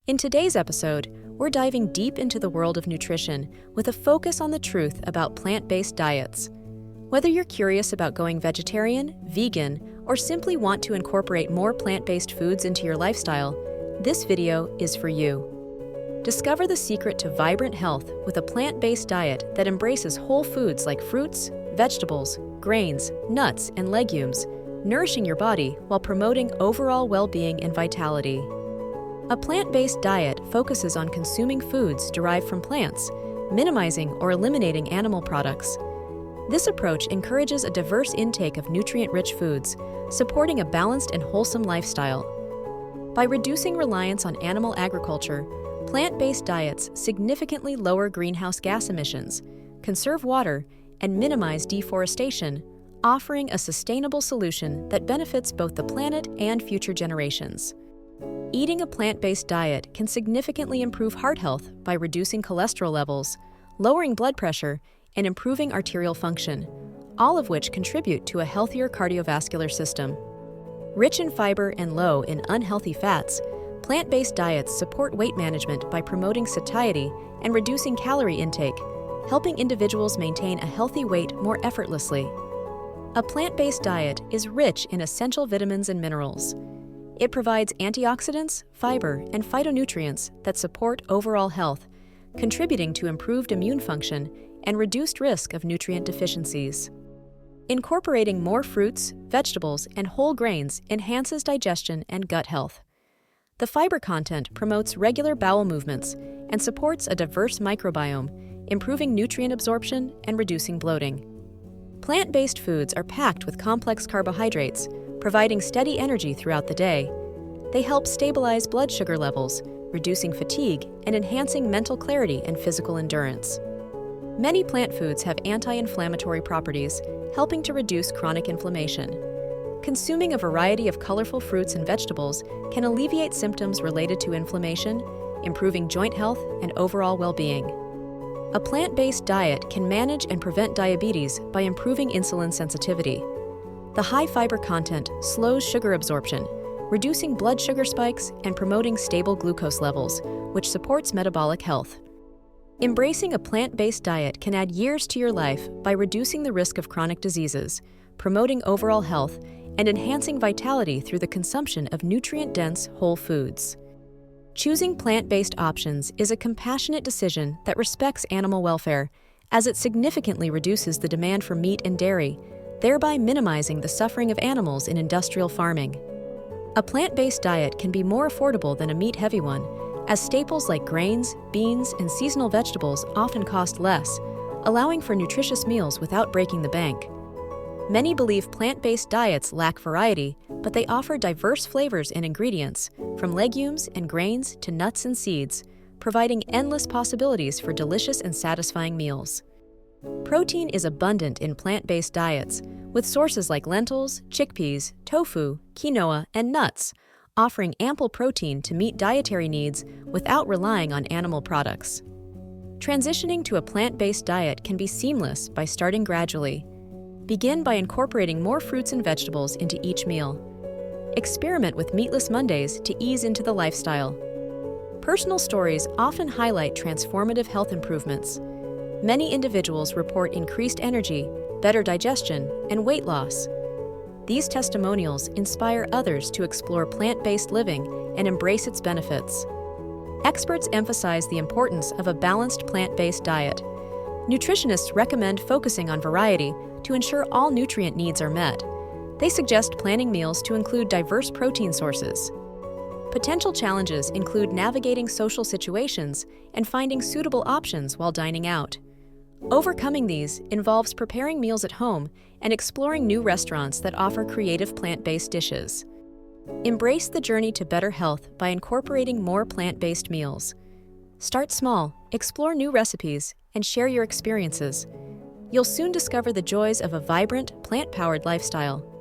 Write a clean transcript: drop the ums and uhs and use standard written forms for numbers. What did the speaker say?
In today's episode, we're diving deep into the world of nutrition with a focus on the truth about plant-based diets. Whether you're curious about going vegetarian, vegan, or simply want to incorporate more plant-based foods into your lifestyle, this video is for you. Discover the secret to vibrant health with a plant-based diet that embraces whole foods like fruits, vegetables, grains, nuts, and legumes, nourishing your body while promoting overall well-being and vitality. A plant-based diet focuses on consuming foods derived from plants, minimizing or eliminating animal products. This approach encourages a diverse intake of nutrient-rich foods, supporting a balanced and wholesome lifestyle. By reducing reliance on animal agriculture, plant-based diets significantly lower greenhouse gas emissions, conserve water, and minimize deforestation, offering a sustainable solution that benefits both the planet and future generations. Eating a plant-based diet can significantly improve heart health by reducing cholesterol levels, lowering blood pressure, and improving arterial function, all of which contribute to a healthier cardiovascular system. Rich in fiber and low in unhealthy fats, plant-based diets support weight management by promoting satiety and reducing calorie intake, helping individuals maintain a healthy weight more effortlessly. A plant-based diet is rich in essential vitamins and minerals. It provides antioxidants, fiber, and phytonutrients that support overall health, contributing to improved immune function and reduced risk of nutrient deficiencies. Incorporating more fruits, vegetables, and whole grains enhances digestion and gut health. The fiber content promotes regular bowel movements and supports a diverse microbiome, improving nutrient absorption and reducing bloating. Plant-based foods are packed with complex carbohydrates, providing steady energy throughout the day. They help stabilize blood sugar levels, reducing fatigue and enhancing mental clarity and physical endurance. Many plant foods have anti-inflammatory properties, helping to reduce chronic inflammation. Consuming a variety of colorful fruits and vegetables can alleviate symptoms related to inflammation, improving joint health and overall well-being. A plant-based diet can manage and prevent diabetes by improving insulin sensitivity. The high fiber content slows sugar absorption, reducing blood sugar spikes and promoting stable glucose levels, which supports metabolic health. Embracing a plant-based diet can add years to your life by reducing the risk of chronic diseases, promoting overall health, and enhancing vitality through the consumption of nutrient-dense whole foods. Choosing plant-based options is a compassionate decision that respects animal welfare, as it significantly reduces the demand for meat and dairy, thereby minimizing the suffering of animals in industrial farming. A plant-based diet can be more affordable than a meat-heavy one, as staples like grains, beans, and seasonal vegetables often cost less, allowing for nutritious meals without breaking the bank. Many believe plant-based diets lack variety, but they offer diverse flavors and ingredients, from legumes and grains to nuts and seeds, providing endless possibilities for delicious and satisfying meals. Protein is abundant in plant-based diets, with sources like lentils, chickpeas, tofu, quinoa, and nuts, offering ample protein to meet dietary needs without relying on animal products. Transitioning to a plant-based diet can be seamless by starting gradually. Begin by incorporating more fruits and vegetables into each meal. Experiment with meatless Mondays to ease into the lifestyle. Personal stories often highlight transformative health improvements. Many individuals report increased energy, better digestion, and weight loss. These testimonials inspire others to explore plant-based living and embrace its benefits. Experts emphasize the importance of a balanced plant-based diet. Nutritionists recommend focusing on variety to ensure all nutrient needs are met. They suggest planning meals to include diverse protein sources. Potential challenges include navigating social situations and finding suitable options while dining out. Overcoming these involves preparing meals at home and exploring new restaurants that offer creative plant-based dishes. Embrace the journey to better health by incorporating more plant-based meals. Start small, explore new recipes, and share your experiences. You'll soon discover the joys of a vibrant, plant-powered lifestyle.